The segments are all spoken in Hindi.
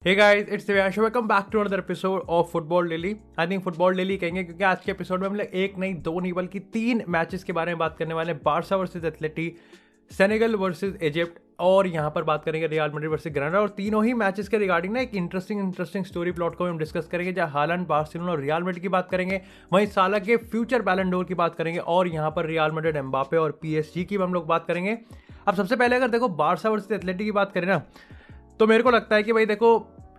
Hey guys, it's Divyansh. Welcome back to another episode of Football Daily. I think Football Daily कहेंगे क्योंकि आज के एपिसोड में हम लोग एक नहीं, दो नहीं, बल्कि तीन मैचेस के बारे में बात करने वाले हैं। Barca versus Atleti, Senegal versus Egypt और यहाँ पर बात करेंगे रियल मैड्रिड वर्सेस ग्रेनाडा। और तीनों ही मैचेस के रिगार्डिंग ना एक इंटरेस्टिंग स्टोरी प्लॉट को हम डिस्कस करेंगे, जहाँ हालांड, बार्सिलोना और रियल मैड्रिड की बात करेंगे, वहीं साला के फ्यूचर बैलन डोर की बात करेंगे और यहाँ पर रियल मैड्रिड, एम्बापे और पीएसजी की हम लोग बात करेंगे। अब सबसे पहले अगर देखो बारसा वर्सेस एथलेटी की बात करें ना, तो मेरे को लगता है कि भाई देखो,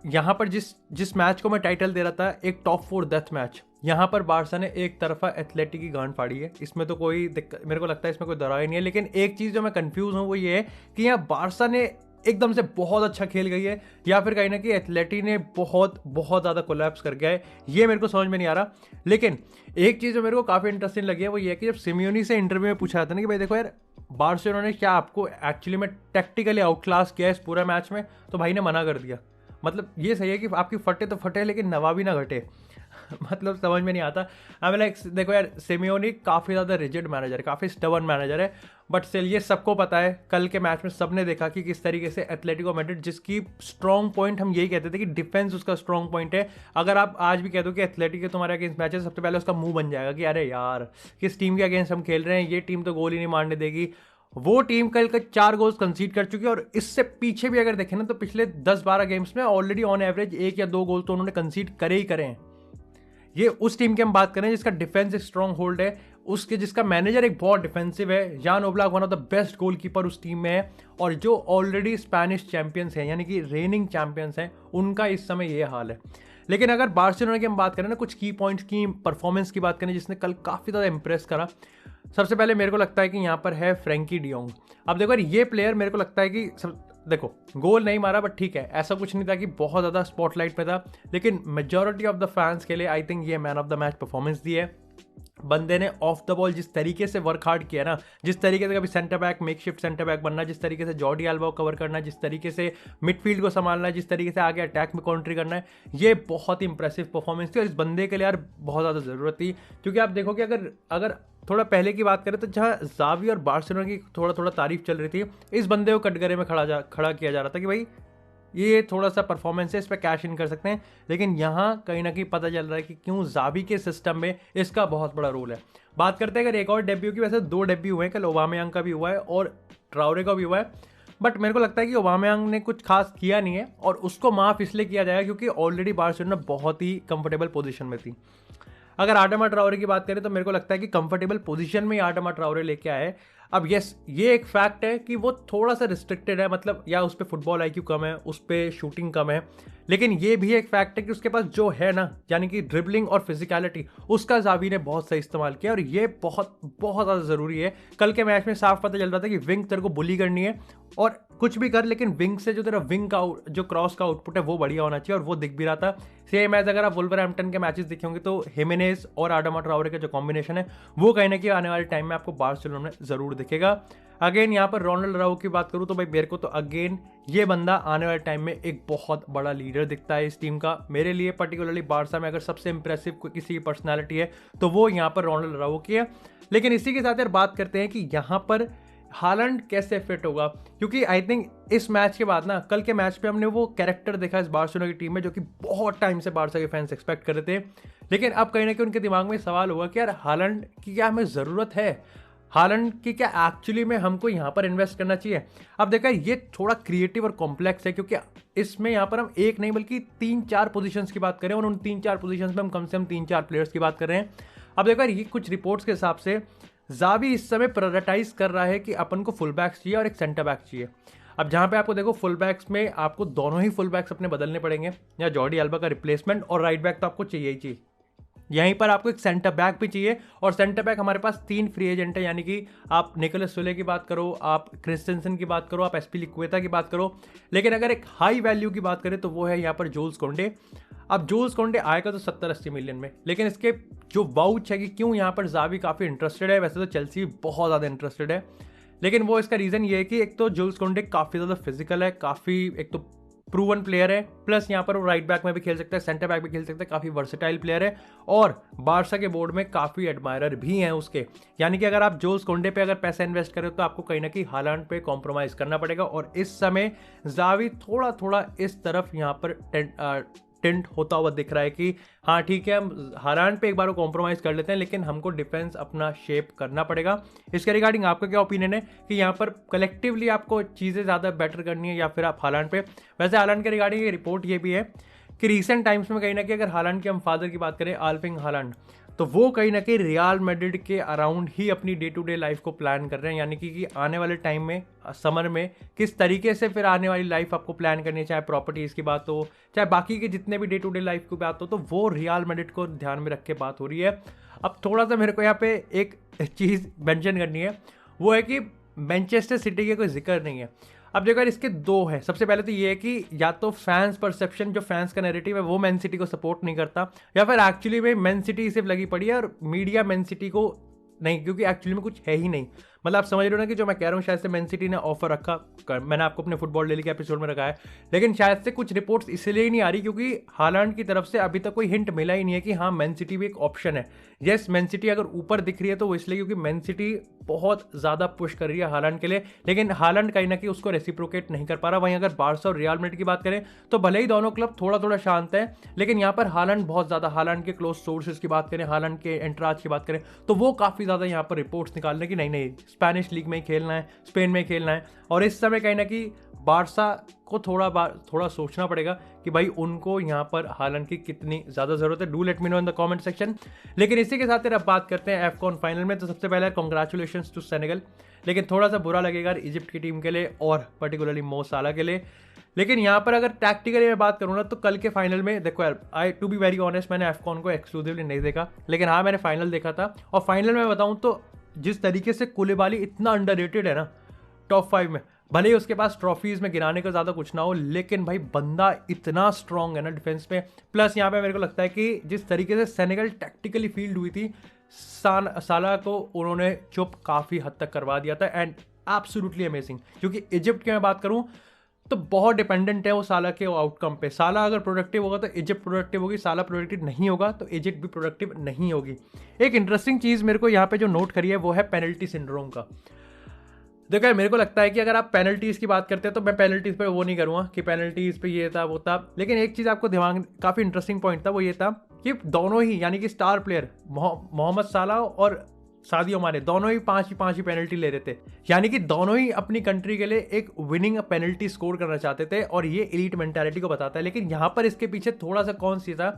यहाँ पर जिस मैच को मैं टाइटल दे रहा था एक टॉप 4 डेथ मैच, यहाँ पर बारसा ने एक तरफा एथलेटी की गांड फाड़ी है। इसमें तो कोई दिक्कत, मेरे को लगता है इसमें कोई दरार ही नहीं है। लेकिन एक चीज़ जो मैं कंफ्यूज हूँ वो ये है कि यहाँ बारसा ने एकदम से बहुत अच्छा खेल गई है, या फिर कहीं ना कहीं एथलेटी ने बहुत बहुत ज़्यादा कोलैप्स कर गया है, ये मेरे को समझ में नहीं आ रहा। लेकिन एक चीज़ जो मेरे को काफ़ी इंटरेस्टिंग लगी है वो ये है कि जब सिमियोनी से इंटरव्यू में पूछा था ना कि भाई देखो यार, बार्सिलोना ने क्या आपको एक्चुअली में टैक्टिकली आउट क्लास किया है इस पूरे मैच में, तो भाई ने मना कर दिया। मतलब ये सही है कि आपकी फटे तो फटे लेकिन नवाबी ना घटे। मतलब समझ में नहीं आता। आई लाइक देखो यार, सिमियोनी काफ़ी ज़्यादा रिजिड मैनेजर है, काफ़ी स्टबर्न मैनेजर है, बट स्टिल ये सबको पता है। कल के मैच में सबने देखा कि किस तरीके से एथलेटिको मैड्रिड, जिसकी स्ट्रॉन्ग पॉइंट हम यही कहते थे कि डिफेंस उसका स्ट्रॉन्ग पॉइंट है, अगर आप आज भी कह दो कि एथलेटिको तुम्हारे अगेंस्ट मैच है, सबसे पहले उसका मुंह बन जाएगा कि अरे यार, किस टीम के अगेंस्ट हम खेल रहे हैं, ये टीम तो गोल ही नहीं मारने देगी। वो टीम कल का 4 गोल्स कंसीड कर चुकी है, और इससे पीछे भी अगर देखें ना तो पिछले 10-12 गेम्स में ऑलरेडी ऑन एवरेज 1 या 2 गोल तो उन्होंने कंसीड करे ही करे हैं। ये उस टीम की हम बात करें जिसका डिफेंस एक स्ट्रॉन्ग होल्ड है, उसके जिसका मैनेजर एक बहुत डिफेंसिव है। Jan Oblak one of the best goalkeeper उस टीम में है, और जो ऑलरेडी स्पेनिश चैंपियंस हैं, यानी कि रेनिंग चैंपियंस हैं, उनका इस समय ये हाल है। लेकिन अगर बार्सिलोना की हम बात करें ना, कुछ की पॉइंट्स की परफॉर्मेंस की बात करें जिसने कल काफ़ी ज़्यादा इंप्रेस करा, सबसे पहले मेरे को लगता है कि यहाँ पर है फ्रैंकी डियोंग। अब देखो यार, ये प्लेयर मेरे को लगता है कि देखो, गोल नहीं मारा बट ठीक है, ऐसा कुछ नहीं था कि बहुत ज़्यादा स्पॉटलाइट पे था, लेकिन मेजॉरिटी ऑफ द फैंस के लिए आई थिंक ये man of the match performance दी है। बंदे ने ऑफ द बॉल जिस तरीके से वर्क हार्ड किया ना, जिस तरीके से कभी centre back, makeshift centre back बनना, जिस तरीके से जॉर्डी अल्बा को कवर करना, जिस तरीके से मिडफील्ड को संभालना, जिस तरीके से आगे अटैक में काउंट्री करना है, ये बहुत ही इंप्रेसिव परफॉर्मेंस थी। और इस बंदे के लिए यार बहुत ज़्यादा ज़रूरत थी, क्योंकि आप देखो कि अगर अगर थोड़ा पहले की बात करें तो जहाँ जावी और बार्सिलोना की थोड़ा थोड़ा तारीफ चल रही थी, इस बंदे को कटघरे में खड़ा किया जा रहा था कि भाई ये थोड़ा सा परफॉर्मेंस है, इस पर कैश इन कर सकते हैं। लेकिन यहाँ कहीं ना कहीं पता चल रहा है कि क्यों जावी के सिस्टम में इसका बहुत बड़ा रोल है। बात करते हैं अगर एक और डेब्यू की, वैसे 2 डेब्यू हुए हैं, कल ओबामेयांग का भी हुआ है और ट्राउरे का भी हुआ है, बट मेरे को लगता है कि ओबामेयांग ने कुछ खास किया नहीं है, और उसको माफ इसलिए किया जाएगा क्योंकि ऑलरेडी बार्सिलोना बहुत ही कंफर्टेबल पोजीशन में थी। अगर आडमा ट्राउरे की बात करें तो मेरे को लगता है कि कंफर्टेबल पोजीशन में ही आडमा ट्राउरे लेके आए। अब यस, ये एक फैक्ट है कि वो थोड़ा सा रिस्ट्रिक्टेड है, मतलब या उस पर फुटबॉल आईक्यू कम है, उस पर शूटिंग कम है, लेकिन ये भी एक फैक्ट है कि उसके पास जो है ना, यानी कि ड्रिबलिंग और फिजिकलिटी, उसका जावी ने बहुत सही इस्तेमाल किया, और ये बहुत बहुत ज़्यादा ज़रूरी है। कल के मैच में साफ पता चल रहा था कि विंग तेरे को बुली करनी है और कुछ भी कर, लेकिन विंग से जो तेरा विंग का जो क्रॉस का आउटपुट है वो बढ़िया होना चाहिए, और वो दिख भी रहा था। सेम एज अगर आप वुल्वरहैम्पटन के मैचेस देखे होंगे तो हिमेनेज और आडमा ट्राउरे का जो कॉम्बिनेशन है वो कहीं ना कहीं आने वाले टाइम में आपको बार्सिलोना में ज़रूर दिखेगा। अगेन यहाँ पर रोनाल्ड अराउजो की बात करूँ तो भाई मेरे को तो अगेन ये बंदा आने वाले टाइम में एक बहुत बड़ा लीडर दिखता है इस टीम का। मेरे लिए पर्टिकुलरली बारसा में अगर सबसे इंप्रेसिव किसी की पर्सनैलिटी है तो वो यहाँ पर रोनाल्ड अराउजो की है। लेकिन इसी के साथ यार बात करते हैं कि यहाँ पर हालैंड कैसे फिट होगा, क्योंकि आई थिंक इस मैच के बाद ना, कल के मैच पे हमने वो कैरेक्टर देखा इस बार्सिलोना की टीम में जो कि बहुत टाइम से बारसा के फैंस एक्सपेक्ट कर रहे थे। लेकिन अब कहीं ना कहीं उनके दिमाग में सवाल होगा कि यार हालैंड की क्या हमें ज़रूरत है, हालैंड की क्या एक्चुअली में हमको यहाँ पर इन्वेस्ट करना चाहिए। अब देखा, ये थोड़ा क्रिएटिव और कॉम्प्लेक्स है, क्योंकि इसमें यहाँ पर हम एक नहीं बल्कि 3-4 पोजीशंस की बात करें, और उन 3-4 पोजीशंस में हम कम से कम 3-4 प्लेयर्स की बात कर रहे हैं। अब देखो, ये कुछ रिपोर्ट्स के हिसाब से जावी इस समय प्रायोरिटाइज कर रहा है कि अपन को फुल बैक्स चाहिए और एक सेंटर बैक चाहिए। अब जहाँ पे आपको देखो, फुल बैक्स में आपको दोनों ही फुल बैक्स अपने बदलने पड़ेंगे, या जॉर्डी अल्बा का रिप्लेसमेंट, और राइट बैक तो आपको चाहिए ही चाहिए। यहीं पर आपको एक सेंटर बैक भी चाहिए, और सेंटर बैक हमारे पास 3 फ्री एजेंट है, यानी कि आप निकोलस सोले की बात करो, आप क्रिस्टेंसन की बात करो, आप एस्पिलिक्वेटा की बात करो। लेकिन अगर एक हाई वैल्यू की बात करें तो वो है यहाँ पर जूल्स कोंडे। अब जूल्स कोंडे आएगा तो 70-80 मिलियन में, लेकिन इसके जो वाउच है कि क्यों यहाँ पर जावी काफ़ी इंटरेस्टेड है, वैसे तो चेल्सी बहुत ज़्यादा इंटरेस्टेड है, लेकिन वो इसका रीज़न ये है कि एक तो जूल्स कोंडे काफ़ी ज़्यादा फिजिकल है, काफ़ी एक तो प्रूवन प्लेयर है, प्लस यहाँ पर वो राइट बैक में भी खेल सकता है, सेंटर बैक भी खेल सकता है, काफ़ी वर्सेटाइल प्लेयर है और बारसा के बोर्ड में काफ़ी एडमायरर भी हैं उसके। यानी कि अगर आप जोस कोंडे पे अगर पैसा इन्वेस्ट करें तो आपको कहीं ना कहीं हालांड पे कॉम्प्रोमाइज़ करना पड़ेगा। और इस समय जावी थोड़ा थोड़ा इस तरफ यहाँ पर टेंट होता हुआ दिख रहा है कि हाँ ठीक है, हम हालांड पे एक बार वो कॉम्प्रोमाइज़ कर लेते हैं, लेकिन हमको डिफेंस अपना शेप करना पड़ेगा। इसके रिगार्डिंग आपका क्या ओपिनियन है कि यहाँ पर कलेक्टिवली आपको चीज़ें ज़्यादा बेटर करनी है या फिर आप हालांड पे? वैसे हालांड के रिगार्डिंग ये रिपोर्ट ये भी है कि रीसेंट टाइम्स में कहीं ना कहीं अगर हालांड के हम फादर की बात करें, आर्लिंग हालांड, तो वो कहीं ना कहीं रियल मैड्रिड के अराउंड ही अपनी डे टू डे लाइफ को प्लान कर रहे हैं। यानी कि आने वाले टाइम में समर में किस तरीके से फिर आने वाली लाइफ आपको प्लान करनी है, चाहे प्रॉपर्टीज़ की बात हो, चाहे बाकी के जितने भी डे टू डे लाइफ की बात हो, तो वो रियल मैड्रिड को ध्यान में रख के बात हो रही है। अब थोड़ा सा मेरे को यहाँ पे एक चीज़ मेंशन करनी है, वो है कि मैनचेस्टर सिटी के कोई जिक्र नहीं है। अब देखो यार, इसके दो है। सबसे पहले तो ये है कि या तो फैंस परसेप्शन, जो फैंस का नैरेटिव है वो मैन सिटी को सपोर्ट नहीं करता, या फिर एक्चुअली में मैन सिटी सिर्फ लगी पड़ी है और मीडिया मैन सिटी को नहीं, क्योंकि एक्चुअली में कुछ है ही नहीं। मतलब आप समझ रहे हो ना कि जो मैं कह रहा हूँ, शायद से मैन सिटी ने ऑफर रखा, मैंने आपको अपने फुटबॉल डेली के एपिसोड में रखा है, लेकिन शायद से कुछ रिपोर्ट्स इसलिए ही नहीं आ रही क्योंकि हालांड की तरफ से अभी तक कोई हिंट मिला ही नहीं है कि हाँ मैन सिटी भी एक ऑप्शन है। यस, मैन सिटी अगर ऊपर दिख रही है तो वो इसलिए क्योंकि मैन सिटी बहुत ज़्यादा पुश कर रही है हालांड के लिए, लेकिन हालांड कहीं ना कहीं उसको रेसिप्रोकेट नहीं कर पा रहा। वहीं अगर बारसा और रियल मैड्रिड की बात करें तो भले ही दोनों क्लब थोड़ा थोड़ा शांत है, लेकिन यहाँ पर हालांड बहुत ज़्यादा, हालांड के क्लोज सोर्सेज की बात करें, हालांड के एंट्राज की बात करें, तो वो काफ़ी ज़्यादा यहाँ पर रिपोर्ट्स निकालने की नहीं स्पेनिश लीग में खेलना है, स्पेन में खेलना है। और इस समय कहीं ना कहीं बारसा को थोड़ा सोचना पड़ेगा कि भाई उनको यहाँ पर हालांड की कितनी ज़्यादा ज़रूरत है। Do let me know in the comment section. लेकिन इसी के साथ अब बात करते हैं एफकॉन फाइनल में। तो सबसे पहले कॉन्ग्रेचुलेशंस टू सेनेगल, लेकिन थोड़ा सा बुरा लगेगा इजिप्ट की टीम के लिए और पर्टिकुलरली मो साला के लिए। लेकिन यहाँ पर अगर टैक्टिकली मैं बात करूँ ना, तो कल के फाइनल में देखो यार, आई टू बी वेरी ऑनेस्ट, मैंने एफकॉन को एक्सक्लूसिवली नहीं देखा, लेकिन हाँ मैंने फाइनल देखा था। और फाइनल में बताऊँ तो जिस तरीके से कुलिबाली इतना अंडररेटेड है ना टॉप 5 में, भले ही उसके पास ट्रॉफीज में गिराने का ज़्यादा कुछ ना हो, लेकिन भाई बंदा इतना स्ट्रांग है ना डिफेंस में। प्लस यहाँ पे मेरे को लगता है कि जिस तरीके से सेनेगल टैक्टिकली फील्ड हुई थी, साला को उन्होंने चुप काफ़ी हद तक करवा दिया था, एंड एब्सोल्युटली अमेजिंग। क्योंकि इजिप्ट की मैं बात करूँ तो बहुत डिपेंडेंट है वो साला के आउटकम पे। साला अगर प्रोडक्टिव होगा तो इजिप्ट प्रोडक्टिव होगी, साला प्रोडक्टिव नहीं होगा तो इजिप्ट भी प्रोडक्टिव नहीं होगी। एक इंटरेस्टिंग चीज़ मेरे को यहाँ पे जो नोट करी है वो है पेनल्टी सिंड्रोम का। देखो यार, मेरे को लगता है कि अगर आप पेनल्टीज़ की बात करते हैं तो मैं पेनल्टीज़ पे वो नहीं करूँगा कि पेनल्टीज़ पे ये था वो था, लेकिन एक चीज़ आपको दिमाग, काफ़ी इंटरेस्टिंग पॉइंट था, वो ये था कि दोनों ही, यानी कि स्टार प्लेयर मोहम्मद साला और सादियो माने, दोनों ही पांच ही पेनल्टी ले रहे थे। यानी कि दोनों ही अपनी कंट्री के लिए एक विनिंग पेनल्टी स्कोर करना चाहते थे, और ये एलीट मेंटालिटी को बताता है। लेकिन यहाँ पर इसके पीछे थोड़ा सा कौन सी था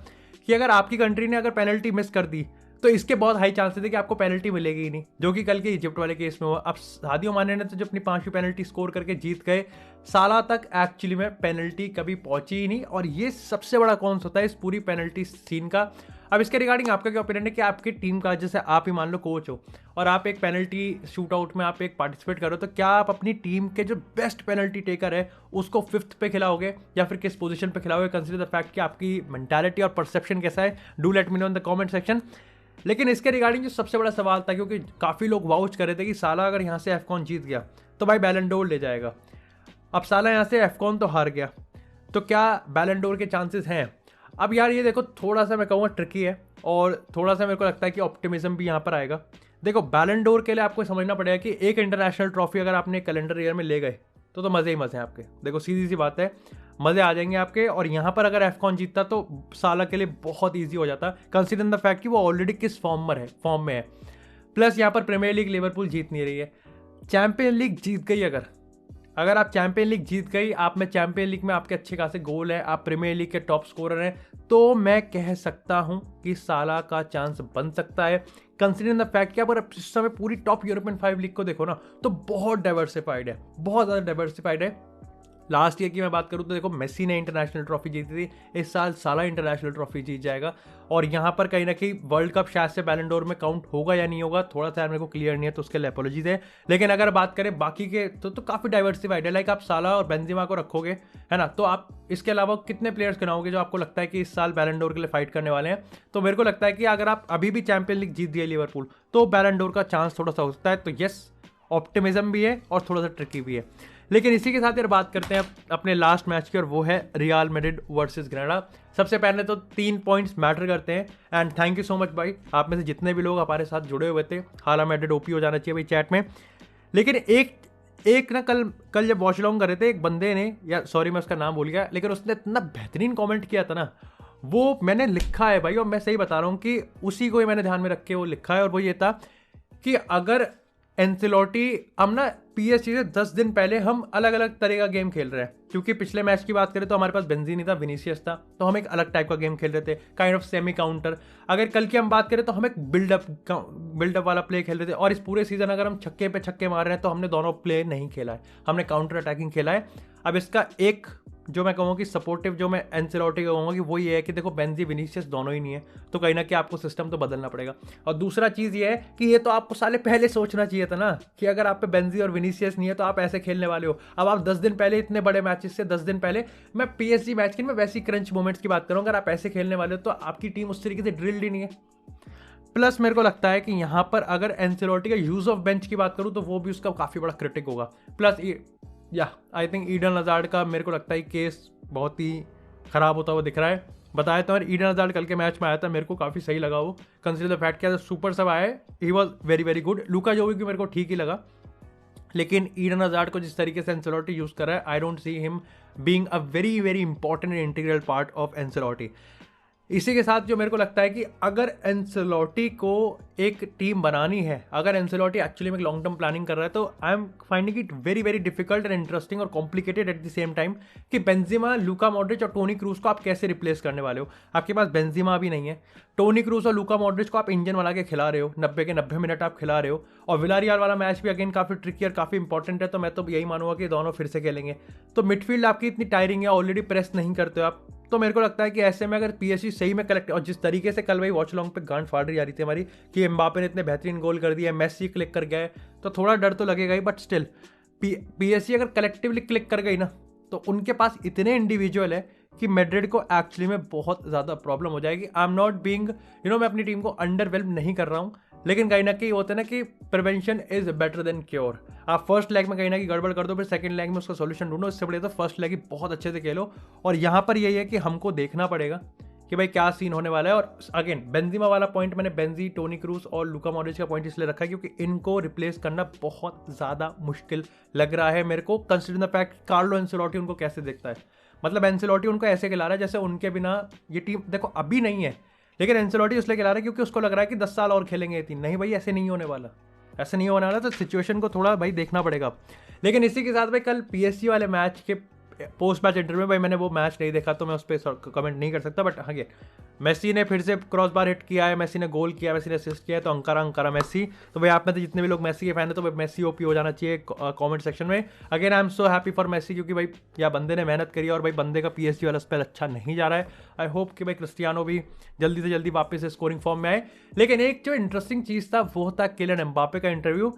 कि अगर आपकी कंट्री ने अगर पेनल्टी मिस कर दी तो इसके बहुत हाई चांसेस थे कि आपको पेनल्टी मिलेगी ही नहीं, जो कि कल के इजिप्ट वाले केस में हुआ। अब सादियो माने ने तो जो अपनी 5वीं पेनल्टी स्कोर करके जीत गए, साला तक एक्चुअली में पेनल्टी कभी पहुंची ही नहीं, और ये सबसे बड़ा कौन सा होता है इस पूरी पेनल्टी सीन का। अब इसके रिगार्डिंग आपका क्या ओपिनियन है कि आपकी टीम का, जैसे आप ही मान लो कोच हो और आप एक पेनल्टी शूट आउट में आप एक पार्टिसिपेट करो, तो क्या आप अपनी टीम के जो बेस्ट पेनल्टी टेकर है उसको 5th पे खिलाओगे या फिर किस पोजीशन पे खिलाओगे, कंसीडर द फैक्ट कि आपकी मेंटालिटी और परसेप्शन कैसा है? Do let me know in the comment section. लेकिन इसके रिगार्डिंग जो सबसे बड़ा सवाल था, क्योंकि काफ़ी लोग वाउच कर रहे थे कि साला अगर यहाँ से एफकॉन जीत गया तो भाई बैलन डोर ले जाएगा। अब साला यहाँ से एफकॉन तो हार गया, तो क्या बैलन डोर के चांसेस हैं? अब यार ये देखो, थोड़ा सा मैं कहूँगा ट्रिकी है, और थोड़ा सा मेरे को लगता है कि ऑप्टिमिज्म भी यहाँ पर आएगा। देखो, बैलन डोर के लिए आपको समझना पड़ेगा कि एक इंटरनेशनल ट्रॉफी अगर आपने कैलेंडर ईयर में ले गए तो मज़े ही मज़े हैं आपके। देखो सीधी सी बात है, मज़े आ जाएंगे आपके। और यहाँ पर अगर एफकॉन जीतता तो साला के लिए बहुत ईजी हो जाता, कंसीडर द फैक्ट कि वो ऑलरेडी किस फॉर्म में है। प्लस यहाँ पर प्रीमियर लीग लिवरपूल जीत नहीं रही है, चैंपियन लीग जीत गई। अगर आप चैंपियन लीग जीत गई, आप में चैंपियन लीग में आपके अच्छे खासे गोल है, आप प्रीमियर लीग के टॉप स्कोरर हैं, तो मैं कह सकता हूं कि साला का चांस बन सकता है। कंसीडरिंग द फैक्ट कि आप इस समय पूरी टॉप यूरोपियन 5 लीग को देखो ना, तो बहुत डाइवर्सिफाइड है, बहुत ज़्यादा डाइवर्सिफाइड है। लास्ट ईयर की मैं बात करूँ तो देखो, मेसी ने इंटरनेशनल ट्रॉफी जीती थी, इस साल साला इंटरनेशनल ट्रॉफी जीत जाएगा। और यहाँ पर कहीं ना कहीं वर्ल्ड कप शायद से बैलन डोर में काउंट होगा या नहीं होगा, थोड़ा सा मेरे को क्लियर नहीं है, तो उसके लिए अपॉलॉजीज है। लेकिन अगर बात करें बाकी के तो काफ़ी डाइवर्सिफाइड है। लाइक आप साला और बेंजेमा को रखोगे, है ना, तो आप इसके अलावा कितने प्लेयर्स गिनाओगे जो आपको लगता है कि इस साल बैलन डोर के लिए फाइट करने वाले हैं? तो मेरे को लगता है कि अगर आप अभी भी चैंपियन लीग जीत दिए लिवरपूल, तो बैलन डोर का चांस थोड़ा सा हो सकता है। तो यस, ऑप्टिमिज्म भी है और थोड़ा सा ट्रिकी भी है। लेकिन इसी के साथ यार बात करते हैं अपने लास्ट मैच की, और वो है रियल मैड्रिड वर्सेस ग्रेनाडा। सबसे पहले तो 3 पॉइंट्स मैटर करते हैं, and thank you so much भाई, आप में से जितने भी लोग हमारे साथ जुड़े हुए थे। हालांकि मैड्रिड ओपी हो जाना चाहिए भाई चैट में। लेकिन एक ना कल जब वॉच लॉन्ग कर रहे थे, एक बंदे ने, या सॉरी मैं उसका नाम भूल गया, लेकिन उसने इतना बेहतरीन कमेंट किया था ना, वो मैंने लिखा है भाई, और मैं सही बता रहा हूँ कि उसी को ही मैंने ध्यान में रख के वो लिखा है। और वो ये था कि अगर एंसेलोटी, हम ना पीएसजी से 10 दिन पहले हम अलग अलग तरह का गेम खेल रहे हैं, क्योंकि पिछले मैच की बात करें तो हमारे पास बेंजी नहीं था, विनीसियस था, तो हम एक अलग टाइप का गेम खेल रहे थे, काइंड ऑफ सेमी काउंटर। अगर कल की हम बात करें तो हम एक बिल्डअप वाला प्ले खेल रहे थे। और इस पूरे सीजन अगर हम छक्के पे छक्के मार रहे हैं तो हमने दोनों प्ले नहीं खेला है, हमने काउंटर अटैकिंग खेला है। अब इसका एक जो मैं कहूँगा कि सपोर्टिव जो मैं एंसेलोटी को कहूँगा कि वो ये है कि देखो बेंजी विनीसियस दोनों ही नहीं है, तो कहीं ना कहीं आपको सिस्टम तो बदलना पड़ेगा। और दूसरा चीज़ ये है कि ये तो आपको साले पहले सोचना चाहिए था ना, कि अगर आप पे बेंजी और विनीसियस नहीं है तो आप ऐसे खेलने वाले हो। अब आप 10 दिन पहले, इतने बड़े मैचेस से 10 दिन पहले, मैं पीएसजी मैच की मैं वैसी क्रंच मोमेंट्स की बात करूँ, अगर आप ऐसे खेलने वाले हो तो आपकी टीम उस तरीके से ड्रिल्ड ही नहीं है। प्लस मेरे को लगता है कि यहाँ पर अगर एंसेलोटी का यूज ऑफ बेंच की बात करूँ तो वो भी उसका काफ़ी बड़ा क्रिटिक होगा। प्लस या आई थिंक ईडन हज़ार्ड का मेरे को लगता है केस बहुत ही ख़राब होता हुआ दिख रहा है। बताया तो यार, ईडन हज़ार्ड कल के मैच में आया था, मेरे को काफ़ी सही लगा वो, कंसीडर द फैक्ट कि सुपर सब आए, he was very very good. लूका जोविक भी मेरे को ठीक ही लगा, लेकिन ईडन हज़ार्ड को जिस तरीके से एंसेलोटी यूज़ कर रहा है, I don't see him being a very very important and integral part of Ancelotti. इसी के साथ जो मेरे को लगता है कि अगर एंसेलोटी को एक टीम बनानी है, अगर एंसेलोटी एक्चुअली में लॉन्ग टर्म प्लानिंग कर रहा है, तो I am finding it very very difficult and interesting और complicated at the same time कि बेंजिमा, लूका मॉड्रिच और टोनी क्रूज को आप कैसे रिप्लेस करने वाले हो। आपके पास बेंजिमा भी नहीं है, टोनी क्रूज और लूका मॉड्रिच को आप इंजन बना के खिला रहे हो, 90 के 90 मिनट आप खिला रहे हो। और विलारियल वाला मैच भी अगेन काफ़ी ट्रिकी और काफ़ी इंपॉर्टेंट है, तो मैं तो यही मानूंगा कि दोनों फिर से खेलेंगे। तो मिडफील्ड आपकी इतनी टायरिंग है, ऑलरेडी प्रेस नहीं करते हो आप, तो मेरे को लगता है कि ऐसे में अगर पीएसजी सही में कलेक्ट, और जिस तरीके से कल भाई वॉच लॉन्ग पे गांड फाड़ रही जा रही थी हमारी कि एम्बापे ने इतने बेहतरीन गोल कर दिया, मेसी क्लिक कर गए, तो थोड़ा डर तो लगेगा ही। बट स्टिल पीएसजी अगर कलेक्टिवली क्लिक कर गई ना, तो उनके पास इतने इंडिविजुअल है कि मैड्रिड को एक्चुअली में बहुत ज़्यादा प्रॉब्लम हो जाएगी। आई एम नॉट बीइंग मैं अपनी टीम को अंडरवेल्म नहीं कर रहा हूँ, लेकिन कहीं ना कहीं होता है ना कि prevention is better than cure. आप फर्स्ट लेग में कहीं ना कहीं गड़बड़ कर दो, फिर सेकंड लेग में उसका सॉल्यूशन ढूंढो, इससे बढ़िया तो फर्स्ट लेग ही बहुत अच्छे से खेलो। और यहाँ पर यही है कि हमको देखना पड़ेगा कि भाई क्या सीन होने वाला है। और अगेन बेंजिमा वाला पॉइंट मैंने बेंजी, टोनी क्रूज और लूका मॉड्रिच का पॉइंट इसलिए रखा है क्योंकि इनको रिप्लेस करना बहुत ज़्यादा मुश्किल लग रहा है मेरे को, considering the fact Carlo Ancelotti उनको कैसे देखता है। मतलब एंसेलोटी उनको ऐसे खिला रहा है जैसे उनके बिना ये टीम, देखो अभी नहीं है, लेकिन एंसेलोटी इसलिए खिला रहा है क्योंकि उसको लग रहा है कि 10 साल और खेलेंगे ये टीम। नहीं भाई, ऐसे नहीं होने वाला, ऐसे नहीं होने वाला। तो सिचुएशन को थोड़ा भाई देखना पड़ेगा। लेकिन इसी के साथ भाई कल पीएसजी वाले मैच के पोस्ट मैच इंटरव्यू में, भाई मैंने वो मैच नहीं देखा तो मैं उस पर कमेंट नहीं कर सकता, बट हाँ मेसी ने फिर से क्रॉस बार हिट किया है, मेसी ने गोल किया, मेसी ने असिस्ट किया है, तो अंकारा मेसी। तो भाई आप में तो जितने भी लोग मेसी के फैन है, तो भाई मेसी ओपी हो जाना चाहिए कमेंट सेक्शन में। Again I am so happy for Messi, क्योंकि भाई या बंदे ने मेहनत करी है और भाई बंदे का पीएसजी वाला स्पेल अच्छा नहीं जा रहा है। आई होप कि भाई क्रिस्टियानो भी जल्दी से जल्दी वापस से स्कोरिंग फॉर्म में आए। लेकिन एक जो इंटरेस्टिंग चीज़ था वो था किलियन एम्बापे का इंटरव्यू।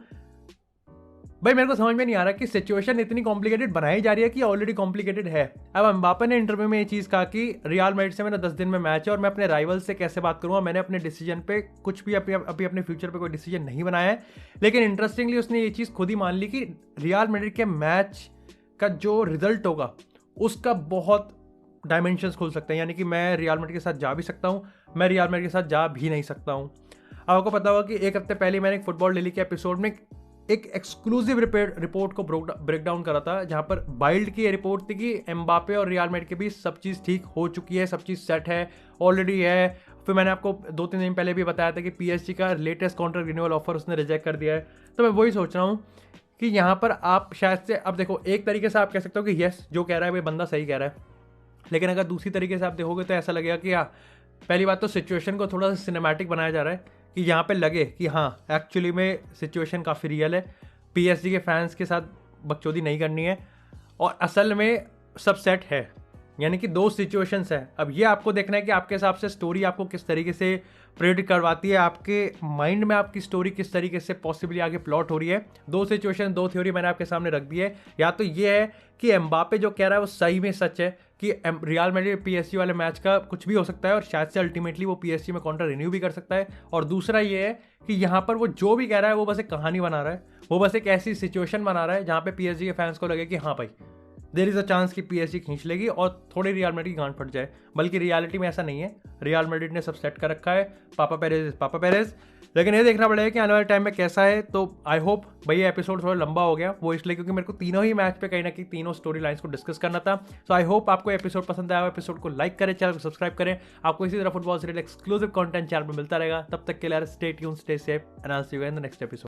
भाई मेरे को समझ में नहीं आ रहा कि सिचुएशन इतनी कॉम्प्लिकेटेड बनाई जा रही है कि ऑलरेडी कॉम्प्लिकेटेड है। अब एम्बापे ने इंटरव्यू में ये चीज़ कहा कि रियल मैड्रिड से मेरा 10 दिन में मैच है और मैं अपने राइवल से कैसे बात करूँगा, मैंने अपने डिसीजन पे कुछ भी अभी अपने फ्यूचर पे कोई डिसीजन नहीं बनाया है। लेकिन इंटरेस्टिंगली उसने ये चीज़ खुद ही मान ली कि रियल मैड्रिड के मैच का जो रिजल्ट होगा उसका बहुत डायमेंशंस खुल सकते हैं। यानी कि मैं रियल मैड्रिड के साथ जा भी सकता हूँ, मैं रियल मैड्रिड के साथ जा भी नहीं सकता हूँ। अब आपको पता होगा कि एक हफ्ते पहले मैंने एक फुटबॉल डेली के एपिसोड में एक एक्सक्लूसिव रिपोर्ट को ब्रेक डाउन करा था, जहां पर बाइल्ड की रिपोर्ट थी कि एम्बापे और रियल मैड्रिड के बीच सब चीज़ ठीक हो चुकी है, सब चीज़ सेट है, ऑलरेडी है। फिर मैंने आपको 2-3 दिन पहले भी बताया था कि पीएसजी का लेटेस्ट कॉन्ट्रैक्ट रिन्यूअल ऑफर उसने रिजेक्ट कर दिया है। तो मैं वही सोच रहा हूँ कि यहाँ पर आप शायद से, अब देखो एक तरीके से आप कह सकते हो कि यस जो कह रहा है भाई बंदा सही कह रहा है, लेकिन अगर दूसरी तरीके से आप देखोगे तो ऐसा लगेगा कि हाँ, पहली बात तो सिचुएशन को थोड़ा सा सिनेमैटिक बनाया जा रहा है कि यहाँ पे लगे कि हाँ एक्चुअली में सिचुएशन काफ़ी रियल है, पीएसजी के फैंस के साथ बकचोदी नहीं करनी है और असल में सब सेट है। यानी कि 2 सिचुएशंस हैं। अब ये आपको देखना है कि आपके हिसाब से स्टोरी आपको किस तरीके से प्रेडिक्ट करवाती है, आपके माइंड में आपकी स्टोरी किस तरीके से पॉसिबली आगे प्लॉट हो रही है। 2 सिचुएशन, 2 थ्योरी मैंने आपके सामने रख दी है। या तो ये है कि एम्बापे जो कह रहा है वो सही में सच है कि रियल मैड्रिड पीएसजी वाले मैच का कुछ भी हो सकता है और शायद से अल्टीमेटली वो पीएसजी में कॉन्ट्रैक्ट रिन्यू भी कर सकता है। और दूसरा ये है कि यहाँ पर वो जो भी कह रहा है वो बस एक कहानी बना रहा है, वो बस एक ऐसी सिचुएशन बना रहा है जहाँ पे PSG के फैंस को लगे कि हाँ भाई देर इज़ अ चांस कि PSG खींच लेगी और थोड़ी रियल मैड्रिड की गांड फट जाए, बल्कि रियलिटी में ऐसा नहीं है। रियल मैड्रिड ने सब सेट कर रखा है, पापा पेरेज। लेकिन ये देखना पड़ेगा कि आने वाले टाइम में कैसा है। तो आई होप भाई ये एपिसोड थोड़ा लंबा हो गया, वो इसलिए क्योंकि मेरे को तीनों ही मैच पे कहीं ना कहीं तीनों स्टोरी लाइन्स को डिस्कस करना था। सो आई होप आपको एपिसोड पसंद आया, एपिसोड को लाइक करें, चैनल को सब्सक्राइब करें। आपको इसी तरह फुटबॉल से रिलेटेड एक्सक्लूसिव कंटेंट चैनल में मिलता रहेगा। तब तक के लिए stay tuned, stay safe and I will see you in the next episode.